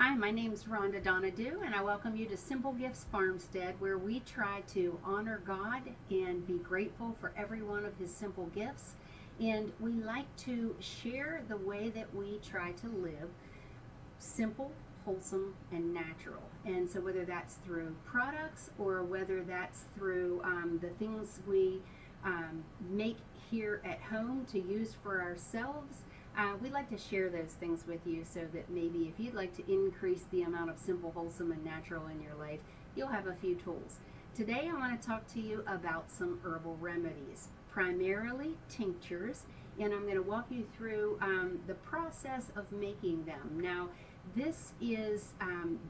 Hi, my name's Rhonda Donadue, and I welcome you to Simple Gifts Farmstead, where we try to honor God and be grateful for every one of His simple gifts. And we like to share the way that we try to live simple, wholesome, and natural. And so, whether that's through products or whether that's through the things we make here at home to use for ourselves, we like to share those things with you so that maybe if you'd like to increase the amount of simple, wholesome, and natural in your life, you'll have a few tools. Today, I want to talk to you about some herbal remedies, primarily tinctures, and I'm going to walk you through the process of making them. Now, this is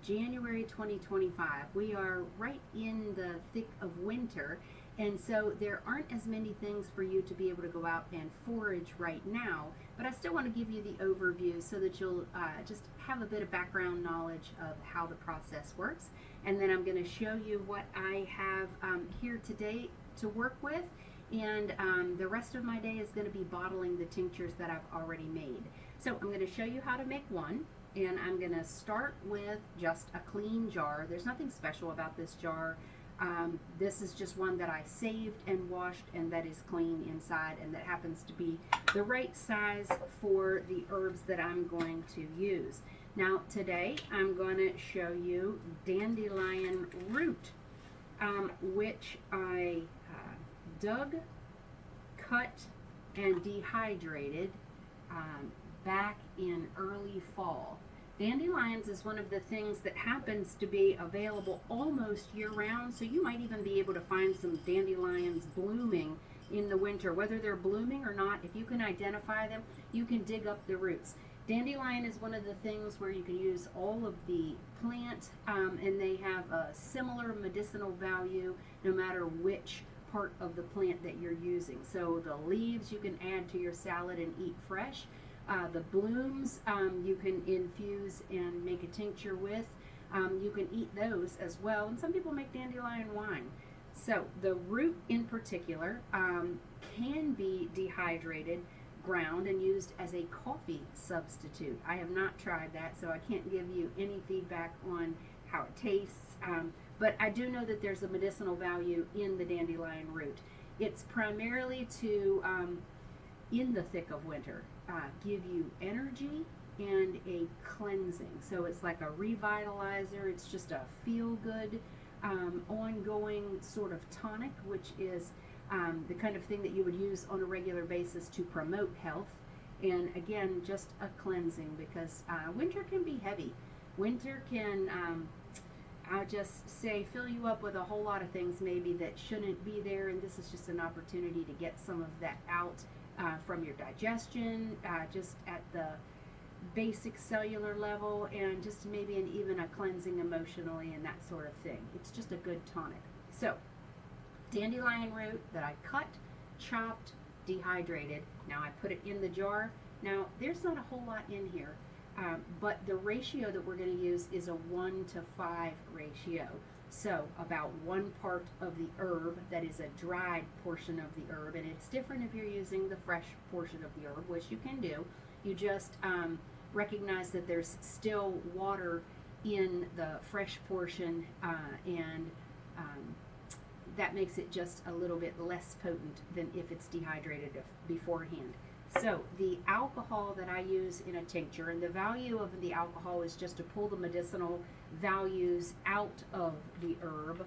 January 2025. We are right in the thick of winter, and so there aren't as many things for you to be able to go out and forage right now, but I still want to give you the overview so that you'll just have a bit of background knowledge of how the process works. And then I'm going to show you what I have here today to work with, and the rest of my day is going to be bottling the tinctures that I've already made. So I'm going to show you how to make one, and I'm going to start with just a clean jar. There's nothing special about this jar. This is just one that I saved and washed and that is clean inside, and that happens to be the right size for the herbs that I'm going to use. Now today I'm going to show you dandelion root, which I dug, cut, and dehydrated back in early fall. Dandelions is one of the things that happens to be available almost year-round, so you might even be able to find some dandelions blooming in the winter. Whether they're blooming or not, if you can identify them, you can dig up the roots. Dandelion is one of the things where you can use all of the plant, and they have a similar medicinal value no matter which part of the plant that you're using. So the leaves you can add to your salad and eat fresh. The blooms you can infuse and make a tincture with. You can eat those as well, and some people make dandelion wine. So the root in particular can be dehydrated, ground, and used as a coffee substitute. I have not tried that, so I can't give you any feedback on how it tastes, but I do know that there's a medicinal value in the dandelion root. It's primarily to, in the thick of winter, give you energy and a cleansing. So it's like a revitalizer. It's just a feel-good, ongoing sort of tonic, which is the kind of thing that you would use on a regular basis to promote health. And again, just a cleansing, because winter can be heavy. Winter can, I'll just say, fill you up with a whole lot of things maybe that shouldn't be there, and this is just an opportunity to get some of that out from your digestion, just at the basic cellular level, and just maybe even a cleansing emotionally and that sort of thing. It's just a good tonic. So, dandelion root that I cut, chopped, dehydrated. Now I put it in the jar. Now there's not a whole lot in here, but the ratio that we're going to use is a 1:5 ratio. So about 1 part of the herb that is a dried portion of the herb, and it's different if you're using the fresh portion of the herb, which you can do. You just recognize that there's still water in the fresh portion, and that makes it just a little bit less potent than if it's dehydrated beforehand. So the alcohol that I use in a tincture, and the value of the alcohol is just to pull the medicinal values out of the herb.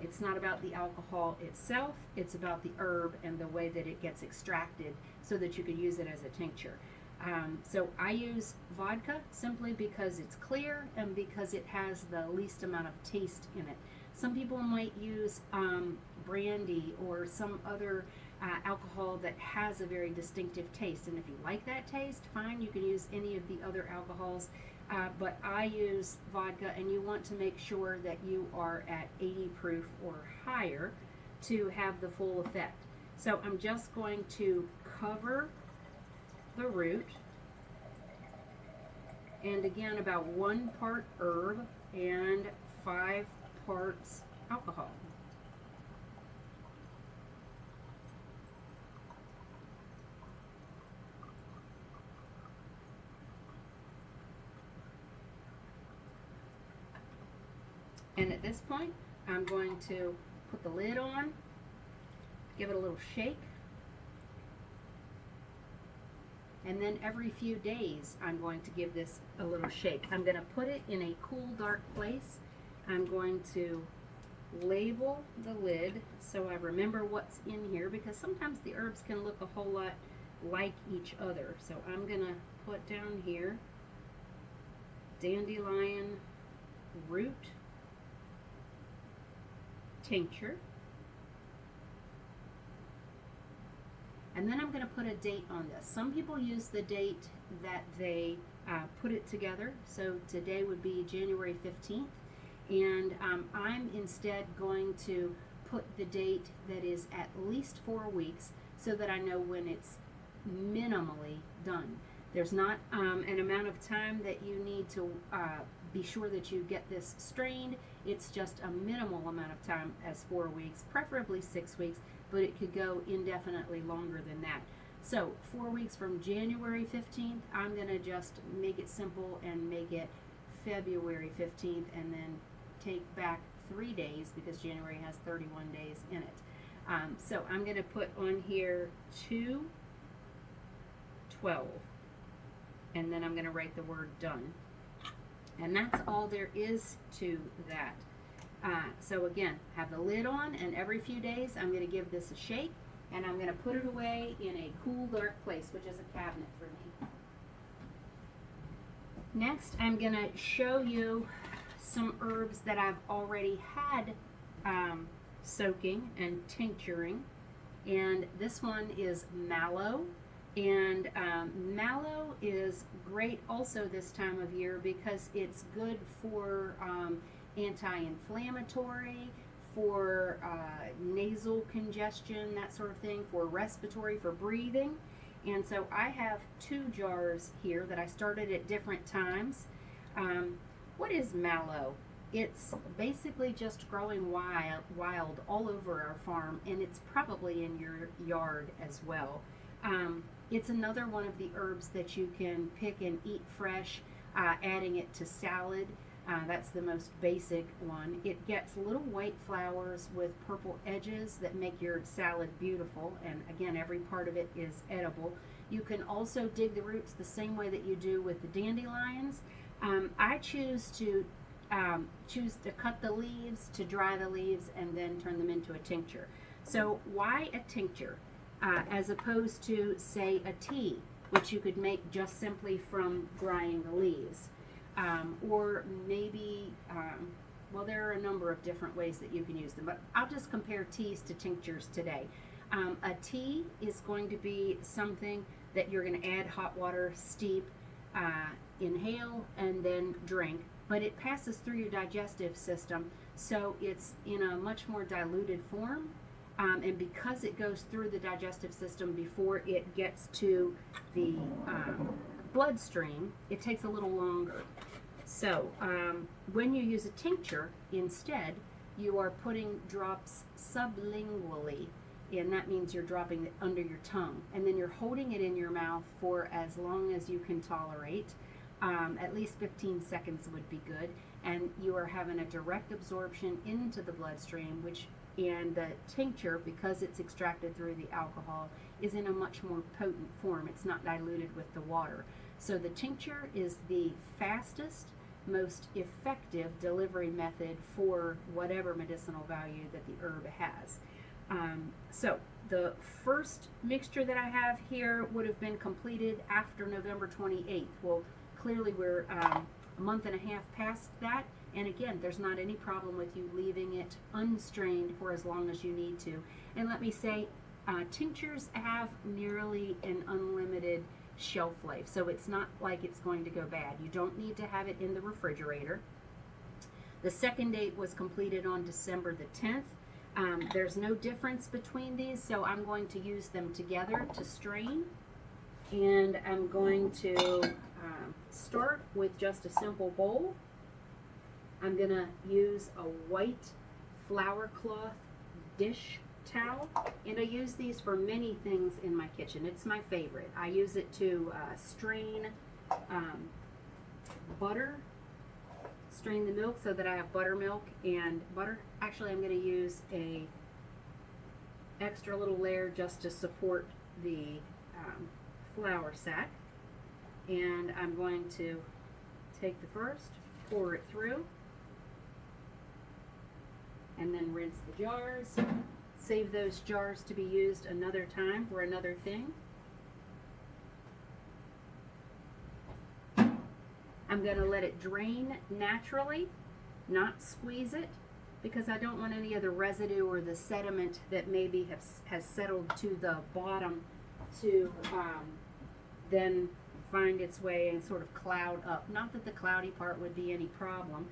It's not about the alcohol itself, it's about the herb and the way that it gets extracted so that you can use it as a tincture. So I use vodka simply because it's clear and because it has the least amount of taste in it. Some people might use brandy or some other alcohol that has a very distinctive taste, and if you like that taste, fine, you can use any of the other alcohols, but I use vodka, and you want to make sure that you are at 80 proof or higher to have the full effect. So I'm just going to cover the root, and again about 1 part herb and 5 parts alcohol. And at this point, I'm going to put the lid on, give it a little shake, and then every few days I'm going to give this a little shake. I'm going to put it in a cool, dark place. I'm going to label the lid so I remember what's in here, because sometimes the herbs can look a whole lot like each other. So I'm going to put down here Dandelion Root Tincture. And then I'm going to put a date on this. Some people use the date that they put it together. So today would be January 15th. And I'm instead going to put the date that is at least 4 weeks so that I know when it's minimally done. There's not an amount of time that you need to be sure that you get this strained. It's just a minimal amount of time as 4 weeks, preferably 6 weeks, but it could go indefinitely longer than that. So 4 weeks from January 15th, I'm going to just make it simple and make it February 15th, and then take back 3 days because January has 31 days in it. So I'm going to put on here 2/12, and then I'm going to write the word done. And that's all there is to that. So again, have the lid on, and every few days I'm going to give this a shake, and I'm going to put it away in a cool, dark place, which is a cabinet for me. Next, I'm going to show you some herbs that I've already had soaking and tincturing, and this one is mallow. And mallow is great also this time of year because it's good for anti-inflammatory, for nasal congestion, that sort of thing, for respiratory, for breathing. And so I have 2 jars here that I started at different times. What is mallow? It's basically just growing wild all over our farm, and it's probably in your yard as well. It's another one of the herbs that you can pick and eat fresh, adding it to salad. That's the most basic one. It gets little white flowers with purple edges that make your salad beautiful, and again, every part of it is edible. You can also dig the roots the same way that you do with the dandelions. I choose to cut the leaves, to dry the leaves, and then turn them into a tincture. So why a tincture as opposed to, say, a tea, which you could make just simply from drying the leaves? Or maybe, well, there are a number of different ways that you can use them, but I'll just compare teas to tinctures today. A tea is going to be something that you're going to add hot water, steep, inhale, and then drink, but it passes through your digestive system, so it's in a much more diluted form, and because it goes through the digestive system before it gets to the bloodstream, it takes a little longer. So when you use a tincture instead, you are putting drops sublingually, and that means you're dropping it under your tongue, and then you're holding it in your mouth for as long as you can tolerate. At least 15 seconds would be good, and you are having a direct absorption into the bloodstream, and the tincture, because it's extracted through the alcohol, is in a much more potent form. It's not diluted with the water. So the tincture is the fastest, most effective delivery method for whatever medicinal value that the herb has. So the first mixture that I have here would have been completed after November 28th. Well, clearly we're a month and a half past that, and again, there's not any problem with you leaving it unstrained for as long as you need to. And let me say, tinctures have nearly an unlimited shelf life, so it's not like it's going to go bad. You don't need to have it in the refrigerator. The second date was completed on December the 10th. There's no difference between these, so I'm going to use them together to strain. And I'm going to start with just a simple bowl. I'm going to use a white flour cloth dish towel, and I use these for many things in my kitchen. It's my favorite. I use it to strain butter, strain the milk so that I have buttermilk and butter. Actually, I'm going to use a extra little layer just to support the flour sack. And I'm going to take the first, pour it through, and then rinse the jars. Save those jars to be used another time for another thing. I'm going to let it drain naturally, not squeeze it, because I don't want any of the residue or the sediment that maybe has settled to the bottom to then find its way and sort of cloud up. Not that the cloudy part would be any problem,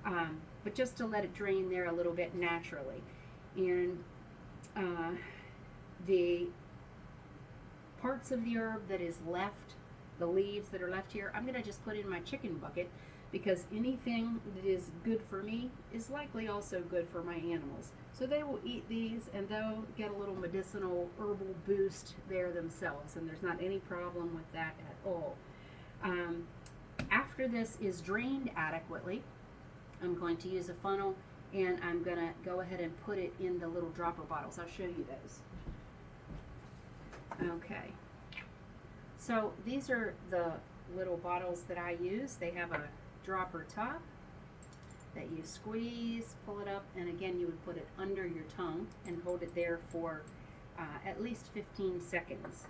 but just to let it drain there a little bit naturally. And the parts of the herb that is left, the leaves that are left here, I'm going to just put in my chicken bucket, because anything that is good for me is likely also good for my animals. So they will eat these and they'll get a little medicinal herbal boost there themselves, and there's not any problem with that at all. After this is drained adequately, I'm going to use a funnel and I'm going to go ahead and put it in the little dropper bottles. I'll show you those. Okay. So these are the little bottles that I use. They have a dropper top that you squeeze, pull it up, and again you would put it under your tongue and hold it there for at least 15 seconds.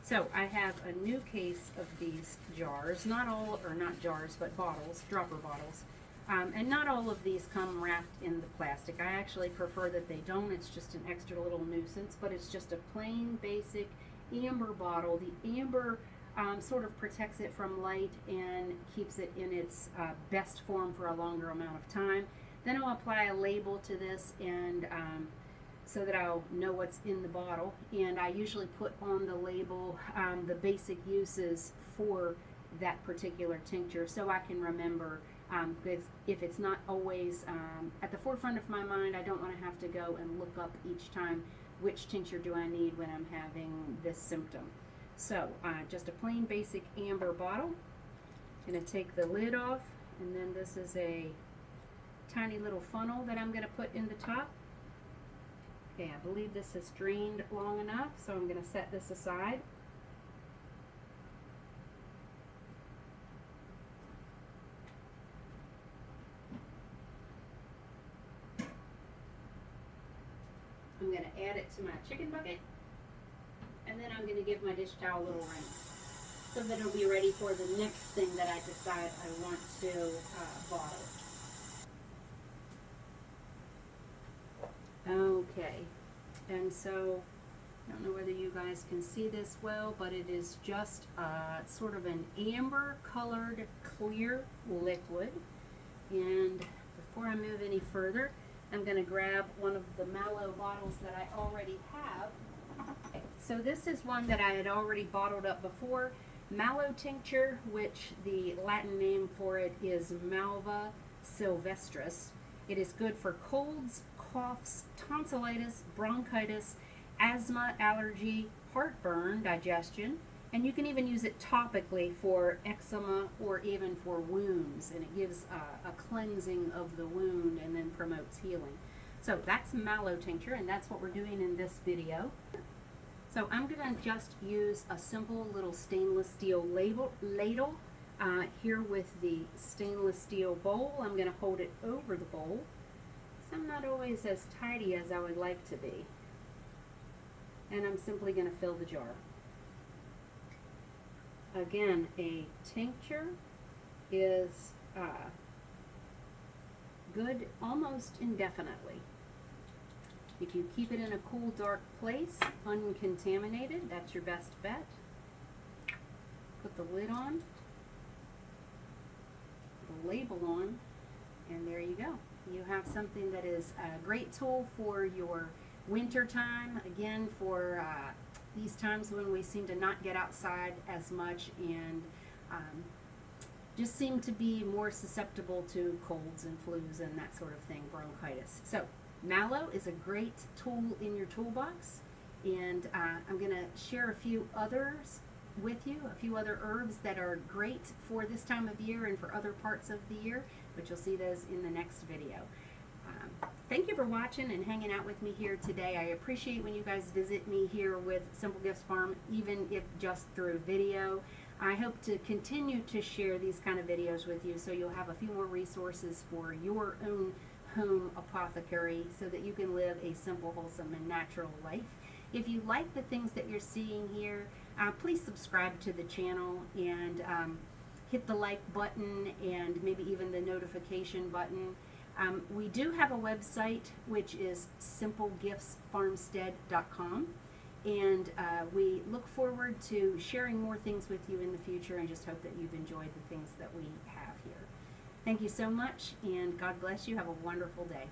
So I have a new case of these jars, not jars, but bottles, dropper bottles. And not all of these come wrapped in the plastic. I actually prefer that they don't. It's just an extra little nuisance, but it's just a plain basic amber bottle. The amber sort of protects it from light and keeps it in its best form for a longer amount of time. Then I'll apply a label to this, and so that I'll know what's in the bottle. And I usually put on the label the basic uses for that particular tincture, so I can remember. Because if it's not always at the forefront of my mind, I don't want to have to go and look up each time which tincture do I need when I'm having this symptom. So just a plain basic amber bottle. I'm going to take the lid off, and then this is a tiny little funnel that I'm going to put in the top. Okay, I believe this has drained long enough, so I'm going to set this aside. I'm going to add it to my chicken bucket, and then I'm going to give my dish towel a little rinse so that it'll be ready for the next thing that I decide I want to bottle. Okay, and so I don't know whether you guys can see this well, but it is just sort of an amber colored clear liquid. And before I move any further, I'm going to grab one of the mallow bottles that I already have. Okay, so this is one that I had already bottled up before. Mallow tincture, which the Latin name for it is Malva sylvestris. It is good for colds, coughs, tonsillitis, bronchitis, asthma, allergy, heartburn, digestion, and you can even use it topically for eczema or even for wounds, and it gives a cleansing of the wound and then promotes healing. So that's mallow tincture, and that's what we're doing in this video. So I'm going to just use a simple little stainless steel ladle here with the stainless steel bowl. I'm going to hold it over the bowl. I'm not always as tidy as I would like to be. And I'm simply going to fill the jar. Again, a tincture is good almost indefinitely. If you keep it in a cool, dark place, uncontaminated, that's your best bet. Put the lid on, the label on, and there you go. You have something that is a great tool for your winter time. Again, for these times when we seem to not get outside as much and just seem to be more susceptible to colds and flus and that sort of thing, bronchitis. So mallow is a great tool in your toolbox, and I'm going to share a few others with you a few other herbs that are great for this time of year and for other parts of the year, but you'll see those in the next video. Thank you for watching and hanging out with me here today. I appreciate when you guys visit me here with Simple Gifts Farm, even if just through video. I hope to continue to share these kind of videos with you so you'll have a few more resources for your own home apothecary so that you can live a simple, wholesome, and natural life. If you like the things that you're seeing here, please subscribe to the channel and hit the like button and maybe even the notification button. We do have a website, which is simplegiftsfarmstead.com. And we look forward to sharing more things with you in the future, and just hope that you've enjoyed the things that we have here. Thank you so much, and God bless you. Have a wonderful day.